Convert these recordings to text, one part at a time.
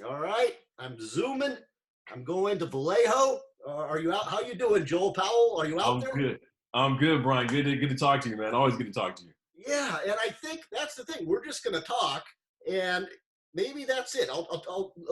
All right, I'm zooming. I'm going to Vallejo. Are you out? How you doing, Joel Powell? Are you out I'm there? good. I'm good, Brian. Good to talk to you, man. Always good to talk to you. Yeah, and I think that's the thing. We're just going to talk, and maybe that's it. A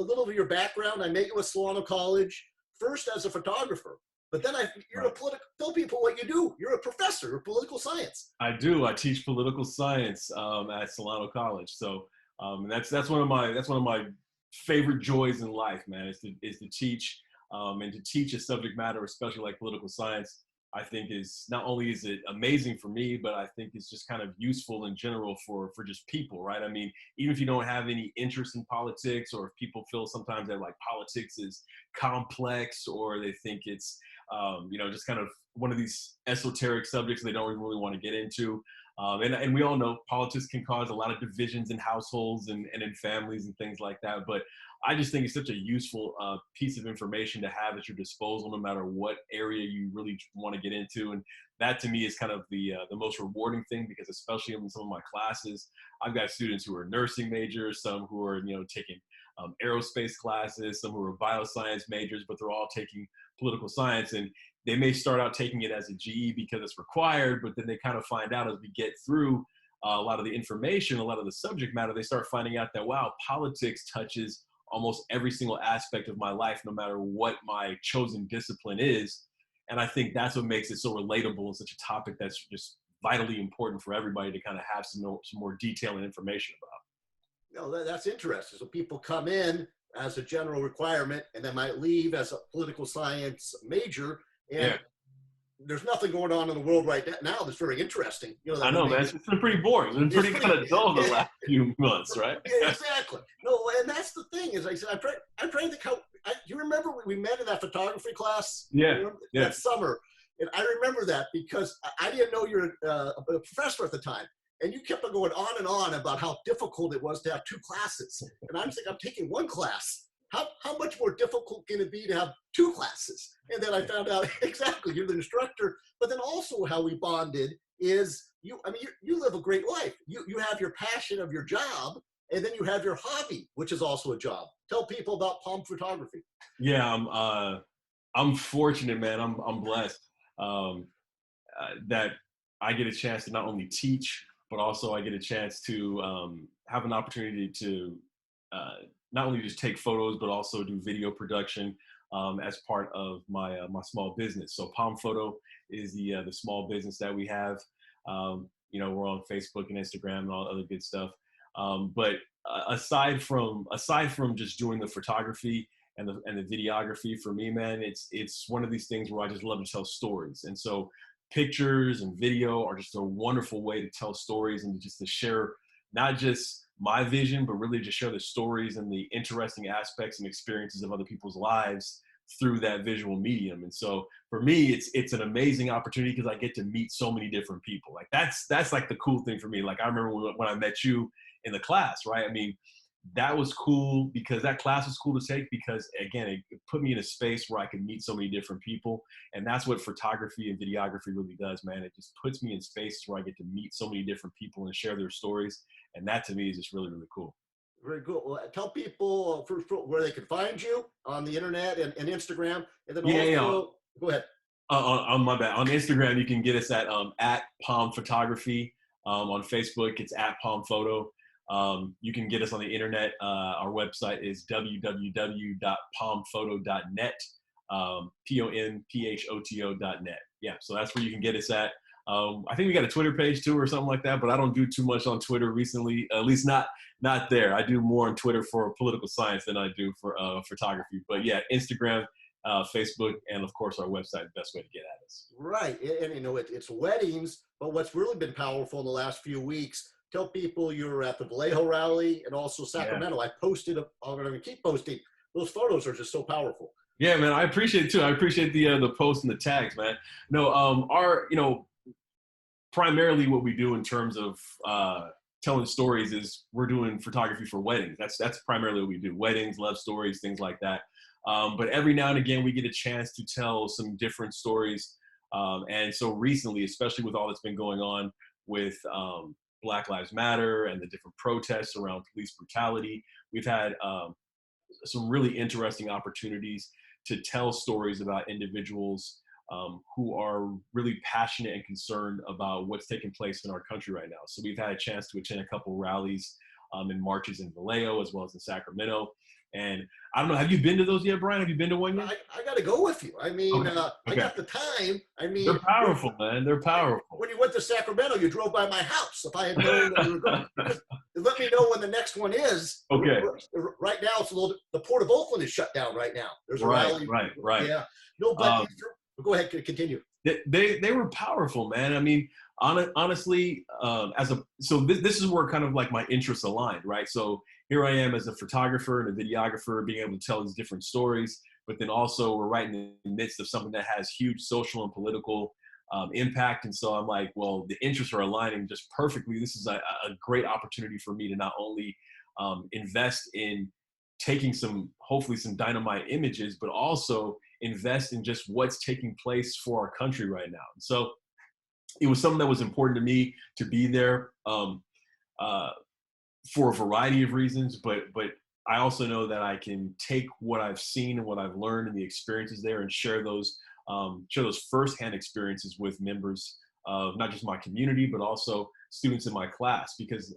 little of your background. I met you at Solano College first as a photographer, but then you're a Right. political. Tell people what you do. You're a professor of political science. I do. I teach political science at Solano College. So and that's one of my favorite joys in life, man. Is to teach and to teach a subject matter, especially like political science. I think is not only is it amazing for me, but I think it's just kind of useful in general for just people, right? I mean, even if you don't have any interest in politics, or if people feel sometimes that like politics is complex, or they think it's just kind of one of these esoteric subjects they don't really want to get into. And we all know politics can cause a lot of divisions in households and in families and things like that. But I just think it's such a useful piece of information to have at your disposal, no matter what area you really want to get into. And that to me is kind of the most rewarding thing, because especially in some of my classes, I've got students who are nursing majors, some who are taking aerospace classes, some who are bioscience majors, but they're all taking political science. And they may start out taking it as a GE because it's required, but then they kind of find out as we get through a lot of the information, a lot of the subject matter, they start finding out that, wow, politics touches almost every single aspect of my life, no matter what my chosen discipline is. And I think that's what makes it so relatable and such a topic that's just vitally important for everybody to kind of have some more detail and information about. No, that's interesting. So people come in as a general requirement, and they might leave as a political science major, Yeah, and there's nothing going on in the world right now that's very interesting. I That would know, man. maybe It's been pretty boring. It's been it's pretty pretty. kind of dull the last few months, right? Yeah, exactly. No, and that's the thing is, I said, I'm trying to think how. You remember when we met in that photography class? You Yeah, remember yeah. that summer, and I remember that because I didn't know you're a professor at the time, and you kept on going on and on about how difficult it was to have two classes, and I'm thinking I'm taking one class. How much more difficult can it be to have two classes? And then I found out exactly you're the instructor, but then also how we bonded is you. I mean, you live a great life. You have your passion of your job, and then you have your hobby, which is also a job. Tell people about palm photography. Yeah, I'm fortunate, man. I'm blessed that I get a chance to not only teach, but also I get a chance to have an opportunity to uh, not only just take photos, but also do video production as part of my small business. So Palm Photo is the small business that we have. We're on Facebook and Instagram and all other good stuff. But aside from just doing the photography and the videography, for me, man, it's one of these things where I just love to tell stories. And so pictures and video are just a wonderful way to tell stories and just to share not just my vision, but really just share the stories and the interesting aspects and experiences of other people's lives through that visual medium. And so for me, it's an amazing opportunity because I get to meet so many different people. Like that's like the cool thing for me. Like I remember when I met you in the class, right? I mean, that was cool because that class was cool to take because again, it put me in a space where I could meet so many different people. And that's what photography and videography really does, man. It just puts me in spaces where I get to meet so many different people and share their stories. And that to me is just really, really cool. Very good. Well, tell people first where they can find you on the internet and Instagram, and then Yeah, yeah. also go ahead. On my bad. On Instagram, you can get us at Palm Photography. On Facebook, it's at Palm Photo. You can get us on the internet. Our website is www.palmphoto.net. POMPHOTO.net. Yeah, so that's where you can get us at. I think we got a Twitter page too, or something like that. But I don't do too much on Twitter recently. At least not there. I do more on Twitter for political science than I do for photography. But yeah, Instagram, Facebook, and of course our website. Best way to get at us. Right, and it's weddings, but what's really been powerful in the last few weeks. Tell people you're at the Vallejo rally and also Yeah. Sacramento. I posted. I'm going to keep posting. Those photos are just so powerful. Yeah, man, I appreciate it too. I appreciate the posts and the tags, man. No, our primarily what we do in terms of telling stories is we're doing photography for weddings. That's primarily what we do: weddings, love stories, things like that. But every now and again, we get a chance to tell some different stories. And so recently, especially with all that's been going on with Black Lives Matter and the different protests around police brutality, we've had some really interesting opportunities to tell stories about individuals who are really passionate and concerned about what's taking place in our country right now. So we've had a chance to attend a couple rallies and marches in Vallejo as well as in Sacramento. And I don't know, have you been to those yet, Brian? Have you been to one yet? I got to go with you. I mean, Okay. I Okay. got the time. I mean, They're powerful, man. They're powerful. when you went to Sacramento, you drove by my house. If I had known that you were going, just let me know when the next one is. Okay. Right now, it's a little. The Port of Oakland is shut down right now. There's a rally. Right. Yeah. No, but go ahead. Continue. They were powerful, man. I mean, honestly, so this is where kind of like my interests aligned, right? So here I am as a photographer and a videographer, being able to tell these different stories, but then also we're right in the midst of something that has huge social and political impact. And so I'm like, well, the interests are aligning just perfectly. This is a great opportunity for me to not only invest in taking hopefully some dynamite images, but also invest in just what's taking place for our country right now. And so it was something that was important to me to be there for a variety of reasons, but I also know that I can take what I've seen and what I've learned and the experiences there and share those firsthand experiences with members of not just my community, but also students in my class, because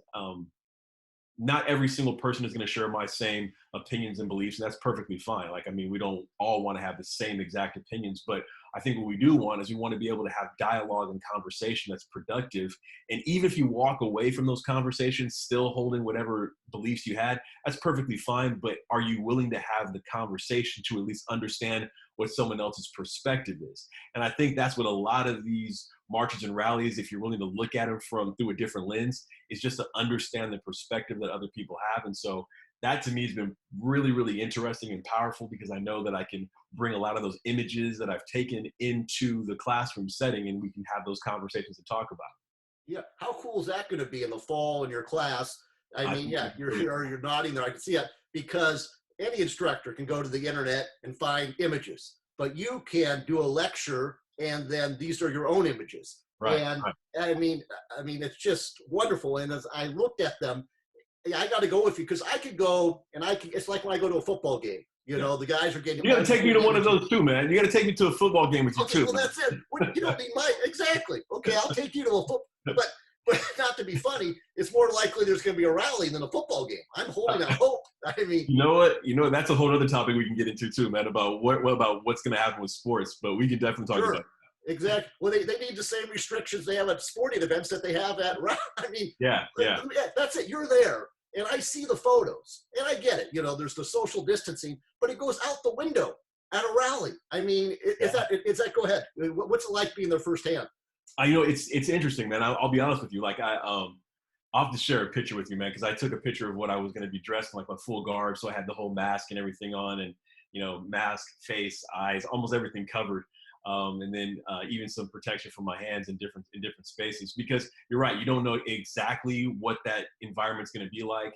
not every single person is going to share my same opinions and beliefs, and that's perfectly fine. Like, I mean, we don't all want to have the same exact opinions, but I think what we do want is we want to be able to have dialogue and conversation that's productive. And even if you walk away from those conversations still holding whatever beliefs you had, that's perfectly fine. But are you willing to have the conversation to at least understand what someone else's perspective is? And I think that's what a lot of these marches and rallies, if you're willing to look at them through a different lens, is just to understand the perspective that other people have. And so that to me has been really, really interesting and powerful, because I know that I can bring a lot of those images that I've taken into the classroom setting, and we can have those conversations to talk about. Yeah. How cool is that going to be in the fall in your class? I mean, yeah, you're nodding there. I can see it, because any instructor can go to the internet and find images, but you can do a lecture and then these are your own images. Right. And I mean, it's just wonderful. And as I looked at them, I got to go with you, because I could go and it's like when I go to a football game. You know, the guys are getting. You got to take me to one of those too, man. You got to take me to a football game with you too. Well, that's it. You don't need exactly. Okay, I'll take you to a football, but not to be funny, it's more likely there's going to be a rally than a football game. I'm holding out hope. I mean, you know what? That's a whole other topic we can get into too, man. About what's going to happen with sports, but we can definitely talk about that. Exactly. Well, they need the same restrictions they have at sporting events that they have at. I mean, yeah. That's it. You're there. And I see the photos, and I get it. You know, there's the social distancing, but it goes out the window at a rally. I mean, is that? Go ahead. What's it like being there firsthand? It's interesting, man. I'll be honest with you. Like, I'll have to share a picture with you, man, because I took a picture of what I was going to be dressed in, like my full garb. So I had the whole mask and everything on, and mask, face, eyes, almost everything covered. And then even some protection for my hands in different spaces, because you're right, you don't know exactly what that environment's going to be like.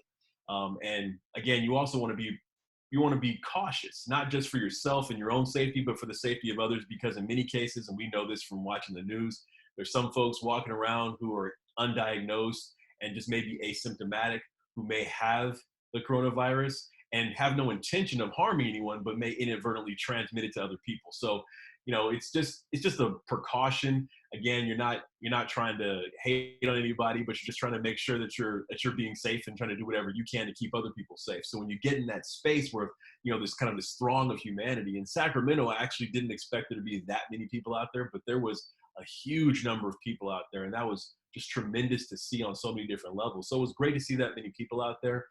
And again, you also want to be cautious, not just for yourself and your own safety, but for the safety of others, because in many cases, and we know this from watching the news, there's some folks walking around who are undiagnosed and just maybe asymptomatic, who may have the coronavirus and have no intention of harming anyone, but may inadvertently transmit it to other people. So it's just a precaution. Again, you're not trying to hate on anybody, but you're just trying to make sure that you're being safe and trying to do whatever you can to keep other people safe. So when you get in that space where there's kind of this throng of humanity in Sacramento, I actually didn't expect there to be that many people out there, but there was a huge number of people out there, and that was just tremendous to see on so many different levels. So it was great to see that many people out there.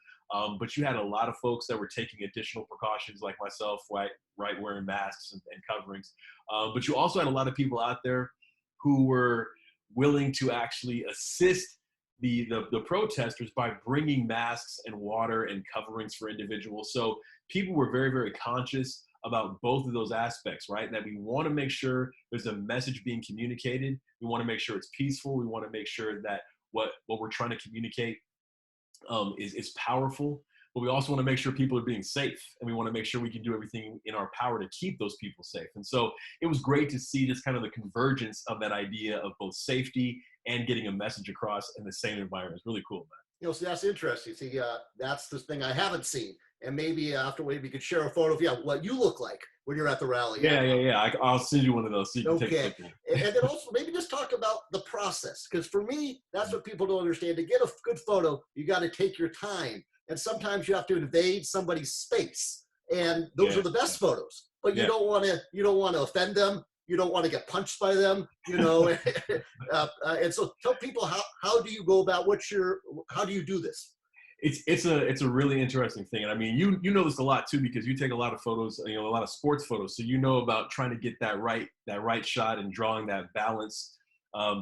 But you had a lot of folks that were taking additional precautions, like myself, right, wearing masks and coverings. But you also had a lot of people out there who were willing to actually assist the protesters by bringing masks and water and coverings for individuals. So people were very, very conscious about both of those aspects, right? That we want to make sure there's a message being communicated. We want to make sure it's peaceful. We want to make sure that what we're trying to communicate is powerful, but we also want to make sure people are being safe, and we want to make sure we can do everything in our power to keep those people safe. And so it was great to see just kind of the convergence of that idea of both safety and getting a message across in the same environment. It's really cool, man. See, that's interesting. See, that's the thing I haven't seen. And maybe afterward, we could share a photo of what you look like when you're at the rally. Yeah, yeah, yeah. I'll send you one of those so you can take a Okay. look at it. And then also maybe just talk about the process. Because for me, that's what people don't understand. To get a good photo, you got to take your time. And sometimes you have to invade somebody's space. And those Yeah, are the best photos. But yeah. you don't want to offend them. You don't want to get punched by them, you know. And so tell people how do you go about how do you do this? It's a really interesting thing, and I mean you know this a lot too because you take a lot of photos, a lot of sports photos, so you know about trying to get that right shot and drawing that balance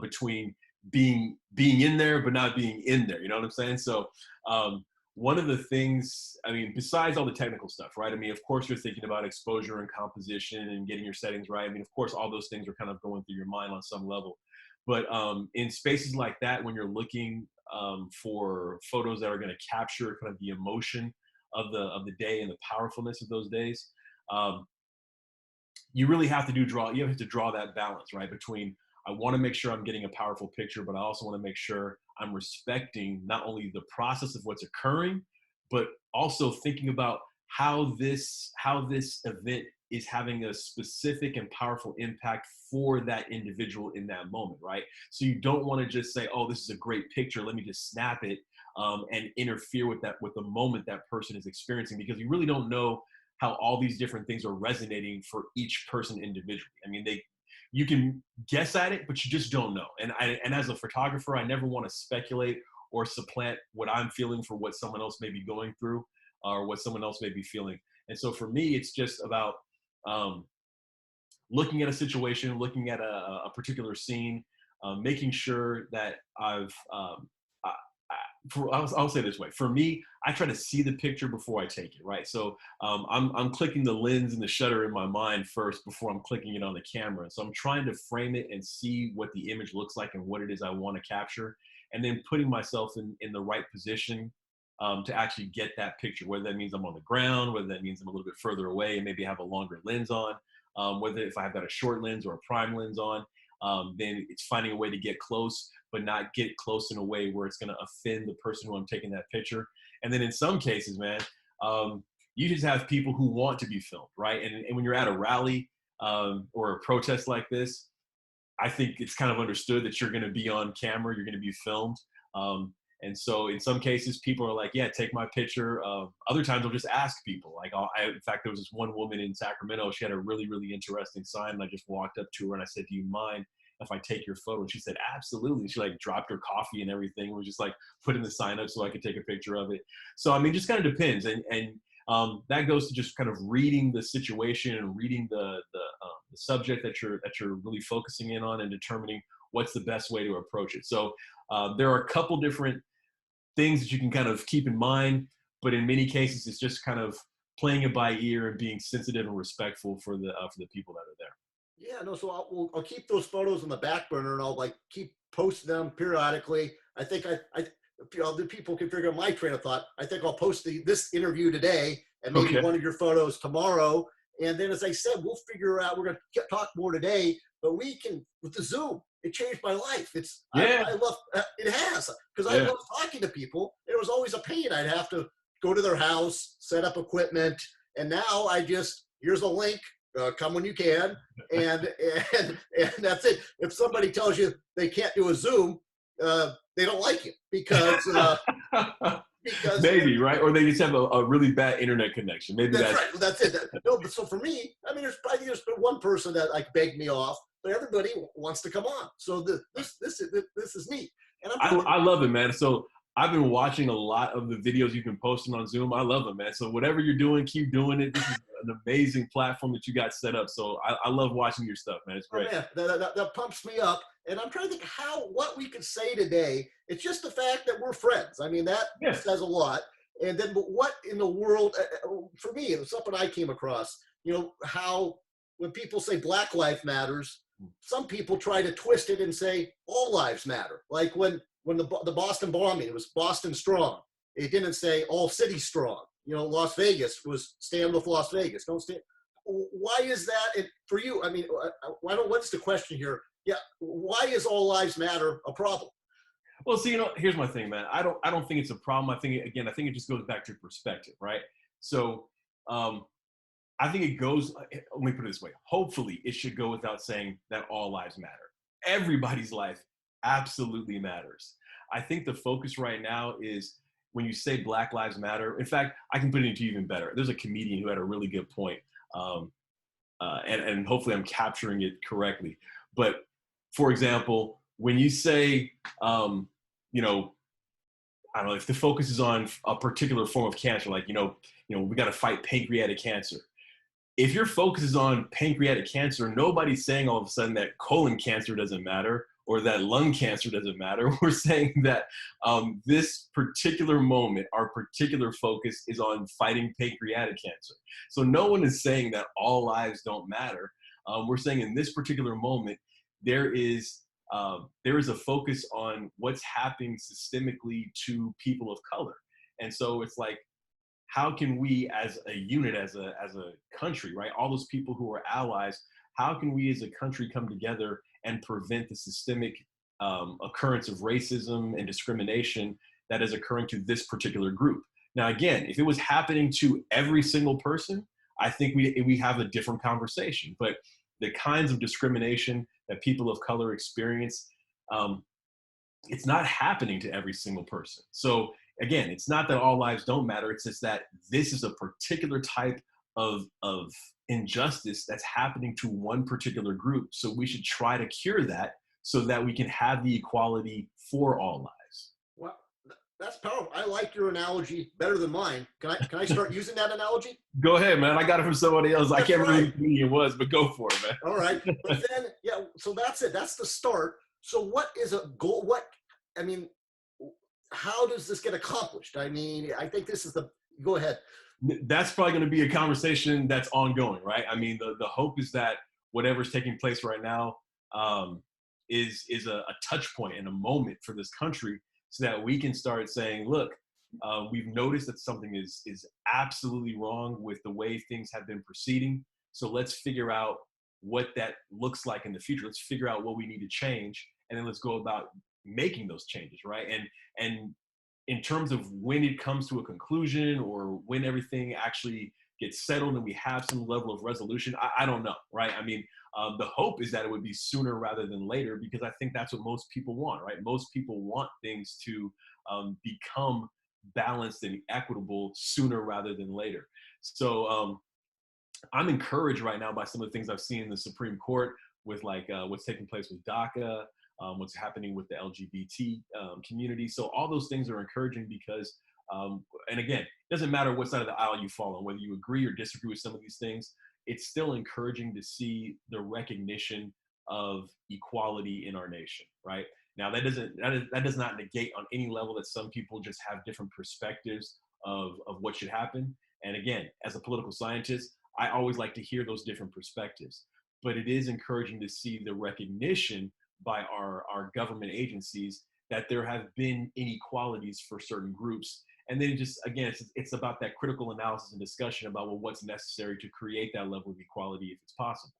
between being in there but not being in there. You know what I'm saying? So one of the things, I mean, besides all the technical stuff, right? I mean, of course you're thinking about exposure and composition and getting your settings right. I mean, of course all those things are kind of going through your mind on some level, but in spaces like that, when you're looking for photos that are going to capture kind of the emotion of the day and the powerfulness of those days, you really have to you have to draw that balance, right? Between, I want to make sure I'm getting a powerful picture, but I also want to make sure I'm respecting not only the process of what's occurring, but also thinking about how this event is having a specific and powerful impact for that individual in that moment, right? So you don't want to just say, oh, this is a great picture, let me just snap it, and interfere with the moment that person is experiencing, because you really don't know how all these different things are resonating for each person individually. I mean, you can guess at it, but you just don't know. And as a photographer, I never want to speculate or supplant what I'm feeling for what someone else may be going through or what someone else may be feeling. And so for me, it's just about looking at a situation, looking at a particular scene, making sure that I'll say it this way. For me, I try to see the picture before I take it, right? So I'm clicking the lens and the shutter in my mind first before I'm clicking it on the camera. So I'm trying to frame it and see what the image looks like and what it is I want to capture, and then putting myself in the right position to actually get that picture, whether that means I'm on the ground, whether that means I'm a little bit further away and maybe have a longer lens on, whether if I've got a short lens or a prime lens on, then it's finding a way to get close, but not get close in a way where it's going to offend the person who I'm taking that picture. And then in some cases, man, you just have people who want to be filmed, right? And when you're at a rally or a protest like this, I think it's kind of understood that you're going to be on camera, you're going to be filmed. And so in some cases, people are like, yeah, take my picture. Other times I'll just ask people. Like, in fact, there was this one woman in Sacramento. She had a really, really interesting sign. And I just walked up to her and I said, do you mind if I take your photo? And she said, absolutely. She like dropped her coffee and everything. We were just like putting the sign up so I could take a picture of it. So, I mean, just kind of depends. And that goes to just kind of reading the situation and reading the subject that you're really focusing in on and determining what's the best way to approach it. So there are a couple different things that you can kind of keep in mind, but in many cases, it's just kind of playing it by ear and being sensitive and respectful for the people that are there. Yeah, no. So I'll keep those photos on the back burner, and I'll like keep posting them periodically. I think the people can figure out my train of thought. I think I'll post this interview today, and maybe one of your photos tomorrow. And then, as I said, we'll figure out. We're going to talk more today, but we can with the Zoom. It changed my life. I love it has because I love talking to people. It was always a pain. I'd have to go to their house, set up equipment, and now here's a link. Come when you can, and that's it. If somebody tells you they can't do a Zoom, they don't like it because maybe, right? Or they just have a really bad internet connection. Maybe that's right. That's it. No, but so for me, I mean, there's probably just been one person that like begged me off, but everybody wants to come on. So this is neat, and I love it, man. So I've been watching a lot of the videos you've been posting on Zoom. I love them, man. So whatever you're doing, keep doing it. This is an amazing platform that you got set up. So I love watching your stuff, man. It's great. Oh, man, that pumps me up. And I'm trying to think what we could say today. It's just the fact that we're friends. I mean, that says a lot. And then, but what in the world, for me, it was something I came across, how when people say Black Lives Matters, some people try to twist it and say all lives matter. Like when the Boston bombing, it was Boston strong. It didn't say all cities strong. Las Vegas was stand with Las Vegas. Don't stand. Why is that for you? I mean, what's the question here? Yeah. Why is all lives matter a problem? Well, see, here's my thing, man. I don't think it's a problem. I think it just goes back to perspective, right? So, um, I think it goes, let me put it this way. Hopefully, it should go without saying that all lives matter. Everybody's life absolutely matters. I think the focus right now is when you say Black Lives Matter. In fact, I can put it into even better. There's a comedian who had a really good point, um, and hopefully I'm capturing it correctly. But for example, when you say, you know, I don't know, if the focus is on a particular form of cancer, like, we got to fight pancreatic cancer. If your focus is on pancreatic cancer, nobody's saying all of a sudden that colon cancer doesn't matter or that lung cancer doesn't matter. We're saying that this particular moment, our particular focus is on fighting pancreatic cancer. So no one is saying that all lives don't matter. We're saying in this particular moment, there is a focus on what's happening systemically to people of color. And so it's like, how can we as a unit, as a country, right, all those people who are allies, how can we as a country come together and prevent the systemic occurrence of racism and discrimination that is occurring to this particular group? Now, again, if it was happening to every single person, I think we have a different conversation. But the kinds of discrimination that people of color experience, um, it's not happening to every single person. So again, it's not that all lives don't matter. It's just that this is a particular type of injustice that's happening to one particular group. So we should try to cure that so that we can have the equality for all lives. Well, that's powerful. I like your analogy better than mine. Can I start using that analogy? Go ahead, man. I got it from somebody else. That's I can't right. remember who it was, but go for it, man. All right. But then, yeah, so that's it. That's the start. So what is a goal? I mean, how does this get accomplished? I mean, I think this is go ahead. That's probably going to be a conversation that's ongoing, right? I mean, the hope is that whatever's taking place right now is a touch point and a moment for this country, so that we can start saying, look, we've noticed that something is absolutely wrong with the way things have been proceeding. So let's figure out what that looks like in the future. Let's figure out what we need to change, and then let's go about making those changes, right? And in terms of when it comes to a conclusion or when everything actually gets settled and we have some level of resolution, I don't know, right? I mean, the hope is that it would be sooner rather than later, because I think that's what most people want, right? Most people want things to become balanced and equitable sooner rather than later. So I'm encouraged right now by some of the things I've seen in the Supreme Court with like what's taking place with DACA, what's happening with the LGBT community. So all those things are encouraging because, and again, it doesn't matter what side of the aisle you fall on, whether you agree or disagree with some of these things, it's still encouraging to see the recognition of equality in our nation, right? Now that does not negate on any level that some people just have different perspectives of what should happen. And again, as a political scientist, I always like to hear those different perspectives. But it is encouraging to see the recognition by our government agencies that there have been inequalities for certain groups. And then it's about that critical analysis and discussion about, well, what's necessary to create that level of equality if it's possible.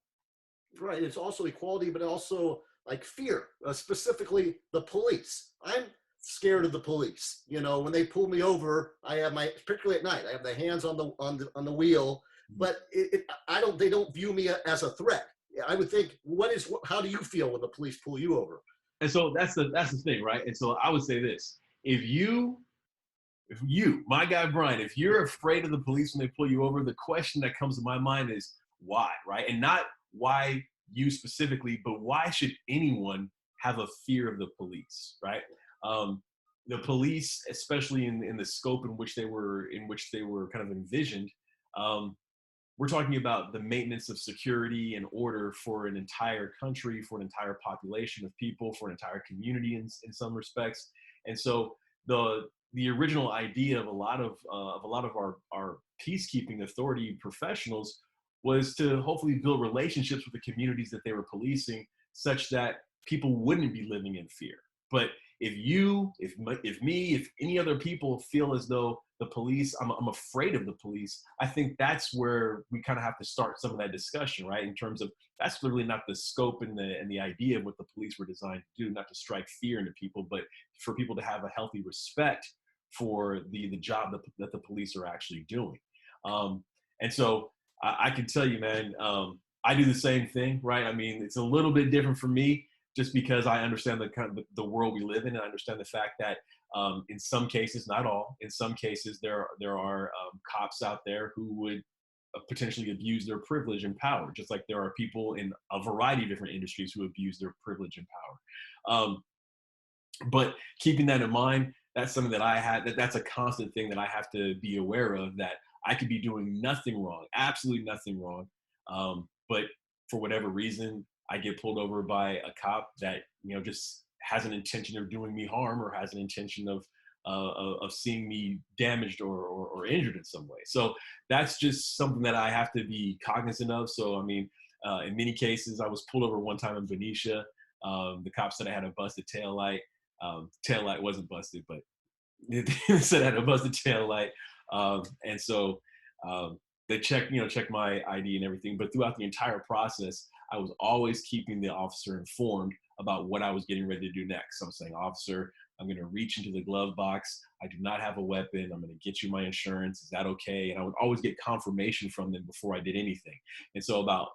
Right. It's also equality, but also like fear, specifically the police. I'm scared of the police. You know, when they pull me over, I have particularly at night, I have the hands on the wheel, but they don't view me as a threat. I would think, how do you feel when the police pull you over? And so that's the thing, right? And so I would say this: if you, my guy Brian, if you're afraid of the police when they pull you over, the question that comes to my mind is why, right? And not why you specifically, but why should anyone have a fear of the police, right? The police, especially in the scope in which they were kind of envisioned, we're talking about the maintenance of security and order for an entire country, for an entire population of people, for an entire community in some respects. And so the original idea of a lot of our peacekeeping authority professionals was to hopefully build relationships with the communities that they were policing, such that people wouldn't be living in fear. But if me, if any other people feel as though the police, I'm afraid of the police, I think that's where we kind of have to start some of that discussion, right? In terms of that's really not the scope and the idea of what the police were designed to do, not to strike fear into people, but for people to have a healthy respect for the job that the police are actually doing. And so I can tell you, man, I do the same thing, right? I mean, it's a little bit different for me just because I understand the kind of the world we live in, and I understand the fact that in some cases, not all, in some cases, there are cops out there who would potentially abuse their privilege and power, just like there are people in a variety of different industries who abuse their privilege and power. But keeping that in mind, that's something that that's a constant thing that I have to be aware of, that I could be doing nothing wrong, absolutely nothing wrong. But for whatever reason, I get pulled over by a cop that, just has an intention of doing me harm, or has an intention of seeing me damaged or injured in some way. So that's just something that I have to be cognizant of. So, I mean, in many cases, I was pulled over one time in Benicia. The cop said I had a busted taillight. Taillight wasn't busted, but it said I had a busted taillight. And so they checked my ID and everything. But throughout the entire process, I was always keeping the officer informed about what I was getting ready to do next. So I'm saying, officer, I'm going to reach into the glove box. I do not have a weapon. I'm going to get you my insurance. Is that okay? And I would always get confirmation from them before I did anything. And so about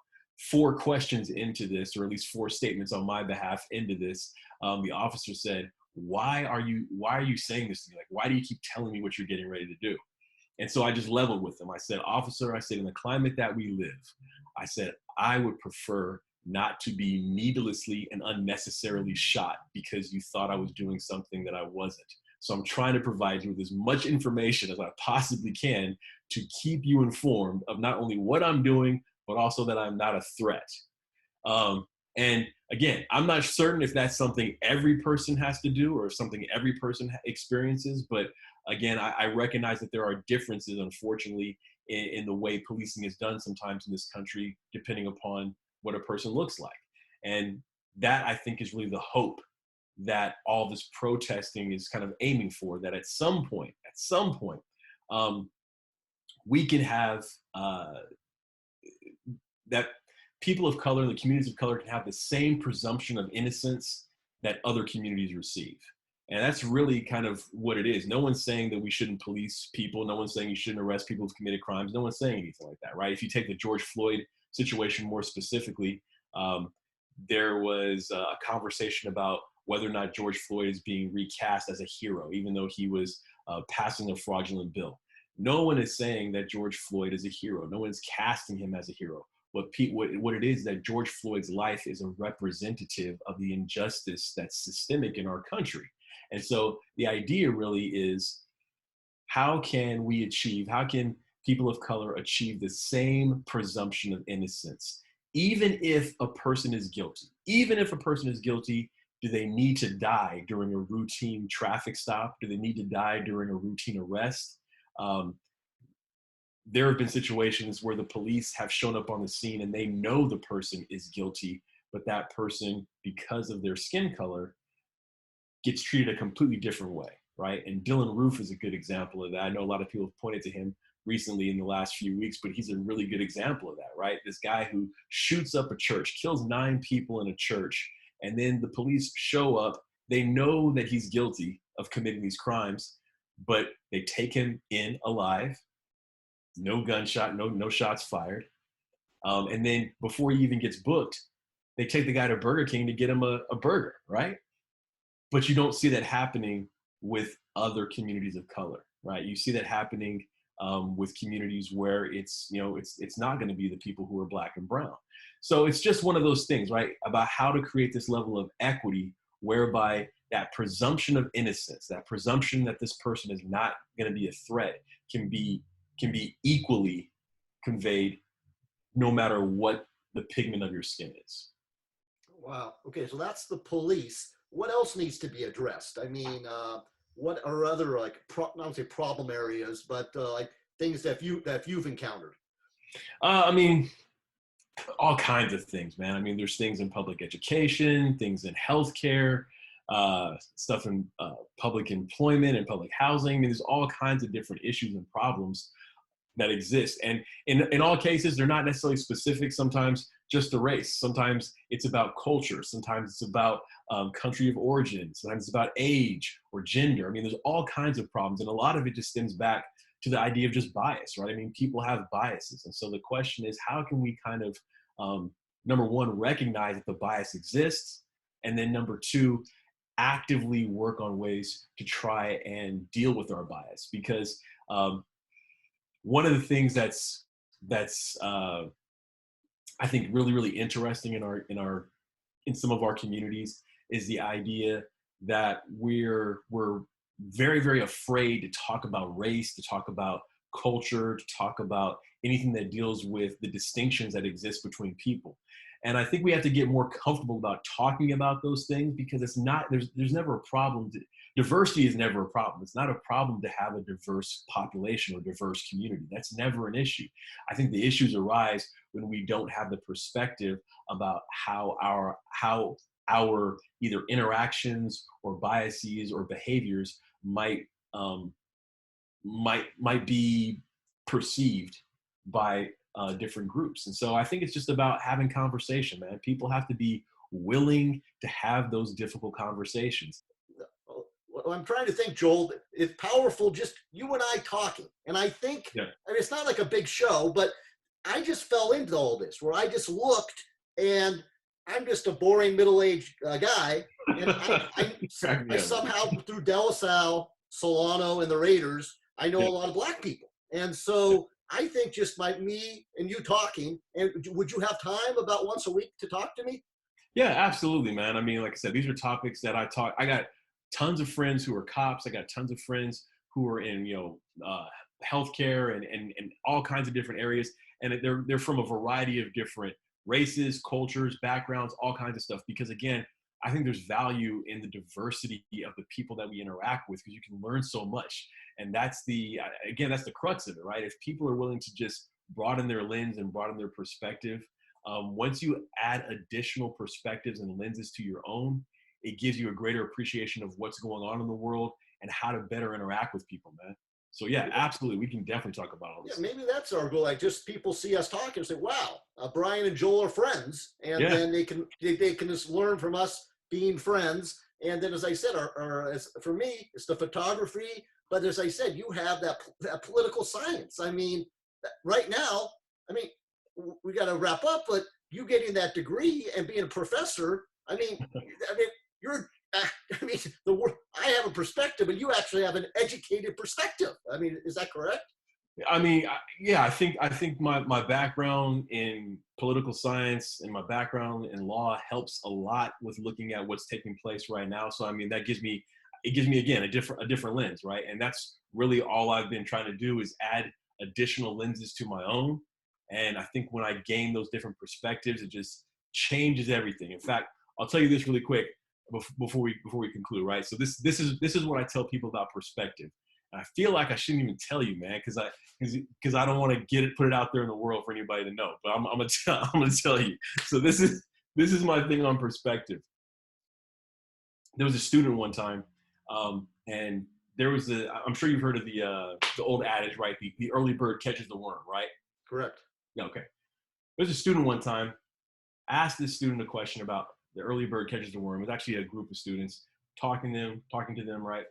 4 questions into this, or at least 4 statements on my behalf into this, the officer said, why are you saying this to me? Like, why do you keep telling me what you're getting ready to do? And so I just leveled with them. I said, officer, I said, in the climate that we live, I said, I would prefer not to be needlessly and unnecessarily shot because you thought I was doing something that I wasn't. So I'm trying to provide you with as much information as I possibly can to keep you informed of not only what I'm doing, but also that I'm not a threat. And again, I'm not certain if that's something every person has to do or something every person experiences. But again, I recognize that there are differences, unfortunately, in the way policing is done sometimes in this country, depending upon what a person looks like. And that, I think, is really the hope that all this protesting is kind of aiming for, that at some point, we can have that people of color, the communities of color, can have the same presumption of innocence that other communities receive. And that's really kind of what it is. No one's saying that we shouldn't police people. No one's saying you shouldn't arrest people who've committed crimes. No one's saying anything like that, right? If you take the George Floyd situation more specifically, there was a conversation about whether or not George Floyd is being recast as a hero, even though he was passing a fraudulent bill. No one is saying that George Floyd is a hero. No one's casting him as a hero. What it is that George Floyd's life is a representative of the injustice that's systemic in our country. And so the idea really is, how can people of color achieve the same presumption of innocence? Even if a person is guilty, do they need to die during a routine traffic stop? Do they need to die during a routine arrest? There have been situations where the police have shown up on the scene and they know the person is guilty, but that person, because of their skin color, gets treated a completely different way, right? And Dylan Roof is a good example of that. I know a lot of people have pointed to him recently in the last few weeks, but he's a really good example of that, right? This guy who shoots up a church, kills 9 people in a church, and then the police show up. They know that he's guilty of committing these crimes, but they take him in alive. No gunshot, no shots fired. And then before he even gets booked, they take the guy to Burger King to get him a burger, right? But you don't see that happening with other communities of color, right? You see that happening with communities where it's not going to be the people who are Black and brown. So it's just one of those things, right? About how to create this level of equity whereby that presumption of innocence, that presumption that this person is not going to be a threat, can be equally conveyed no matter what the pigment of your skin is. Wow. Okay, so that's the police. What else needs to be addressed? I mean, what are other, like, not to say problem areas, but like things that you've encountered? I mean, all kinds of things, man. I mean, there's things in public education, things in healthcare, stuff in public employment and public housing. I mean, there's all kinds of different issues and problems that exist. And in all cases, they're not necessarily specific. Sometimes just a race. Sometimes it's about culture. Sometimes it's about country of origin. Sometimes it's about age or gender. I mean, there's all kinds of problems. And a lot of it just stems back to the idea of just bias, right? I mean, people have biases. And so the question is, how can we kind of, number one, recognize that the bias exists? And then number two, actively work on ways to try and deal with our bias. Because one of the things that's I think really interesting in some of our communities is the idea that we're very afraid to talk about race, to talk about culture, to talk about anything that deals with the distinctions that exist between people. And I think we have to get more comfortable about talking about those things, because it's not, there's never a problem. Diversity is never a problem. It's not a problem to have a diverse population or diverse community. That's never an issue. I think the issues arise when we don't have the perspective about how our either interactions or biases or behaviors might be perceived by different groups. And so I think it's just about having conversation, man. People have to be willing to have those difficult conversations. Well, I'm trying to think, Joel, it's powerful just you and I talking. And I think, Yeah. I mean, it's not like a big show, but I just fell into all this where I just looked and I'm just a boring middle-aged guy. And I somehow, through De La Salle, Solano, and the Raiders, I know a lot of black people. And so I think just me and you talking, and would you have time about once a week to talk to me? Yeah, absolutely, man. I mean, like I said, these are topics that I got tons of friends who are cops. I got tons of friends who are in, healthcare and all kinds of different areas. And they're from a variety of different races, cultures, backgrounds, all kinds of stuff. Because again, I think there's value in the diversity of the people that we interact with, because you can learn so much. And that's the crux of it, right? If people are willing to just broaden their lens and broaden their perspective, once you add additional perspectives and lenses to your own, it gives you a greater appreciation of what's going on in the world and how to better interact with people, man. So yeah, absolutely. We can definitely talk about all this. Yeah, maybe that's our goal. Like, just people see us talking and say, wow, Brian and Joel are friends. And then they can just learn from us being friends. And then, as I said, for me, it's the photography. But as I said, you have that political science. I mean, right now, I mean, we got to wrap up, but you getting that degree and being a professor, I mean, I have a perspective, and you actually have an educated perspective. I mean, is that correct? I mean, yeah, I think my background in political science and my background in law helps a lot with looking at what's taking place right now. So I mean, it gives me again a different lens, right? And that's really all I've been trying to do, is add additional lenses to my own. And I think when I gain those different perspectives, it just changes everything. In fact, I'll tell you this really quick before we conclude, right? So this is what I tell people about perspective. And I feel like I shouldn't even tell you, man, because I don't want to put it out there in the world for anybody to know. But I'm gonna tell you. So this is my thing on perspective. There was a student one time, and there was I'm sure you've heard of the old adage, right? The early bird catches the worm, right? Correct. Yeah, okay. There's a student one time, asked this student a question about the early bird catches the worm. It was actually a group of students talking to them, right?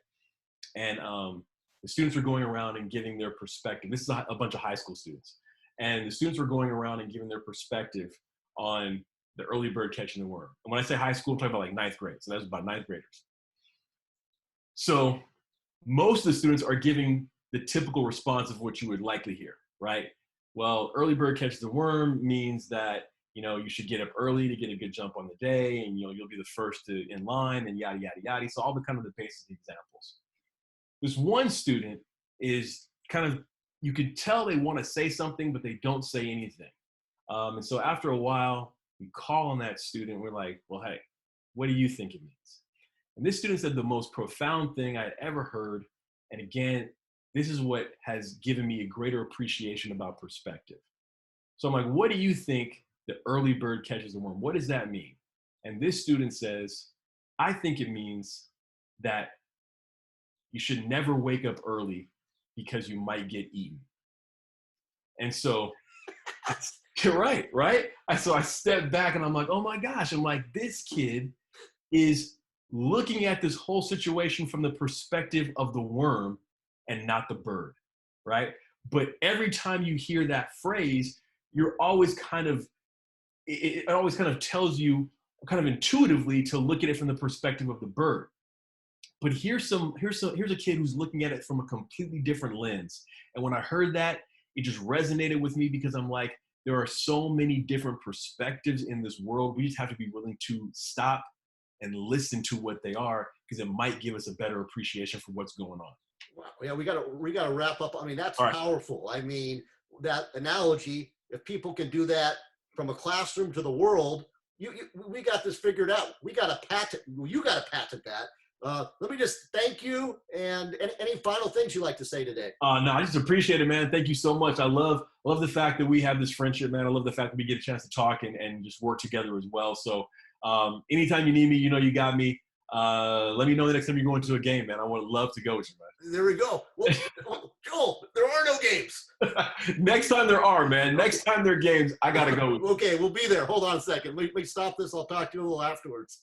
And the students were going around and giving their perspective. This is a bunch of high school students. And the students were going around and giving their perspective on the early bird catching the worm. And when I say high school, I'm talking about like ninth grade. So that was about ninth graders. So most of the students are giving the typical response of what you would likely hear, right? Well, early bird catches the worm means that, you should get up early to get a good jump on the day, and you'll be the first in line, and yada yada yada. So all the kind of the basic examples. This one student is kind of, you could tell they want to say something, but they don't say anything. And so after a while, we call on that student. We're like, well, hey, what do you think it means? And this student said the most profound thing I'd ever heard. And again, this is what has given me a greater appreciation about perspective. So I'm like, what do you think the early bird catches the worm? What does that mean? And this student says, I think it means that you should never wake up early because you might get eaten. And so, you're right, right? So I stepped back and I'm like, oh my gosh, I'm like, this kid is looking at this whole situation from the perspective of the worm and not the bird, right? But every time you hear that phrase, you're always kind of, it always kind of tells you kind of intuitively to look at it from the perspective of the bird. But here's a kid who's looking at it from a completely different lens. And when I heard that, it just resonated with me because I'm like, there are so many different perspectives in this world. We just have to be willing to stop and listen to what they are, because it might give us a better appreciation for what's going on. Wow. Yeah, we gotta wrap up. I mean, that's All right. powerful. I mean, that analogy, if people can do that from a classroom to the world, we got this figured out. We got to patent. You got to patent that. Let me just thank you. And any final things you'd like to say today? No, I just appreciate it, man. Thank you so much. I love the fact that we have this friendship, man. I love the fact that we get a chance to talk and just work together as well. So anytime you need me, you know you got me. Let me know the next time you're going to a game, man. I would love to go with you, man. There we go. Well, Joel, there are no games. Next time there are, man. Next time there are games, I got to go with you. Okay, we'll be there. Hold on a second. Let me stop this. I'll talk to you a little afterwards.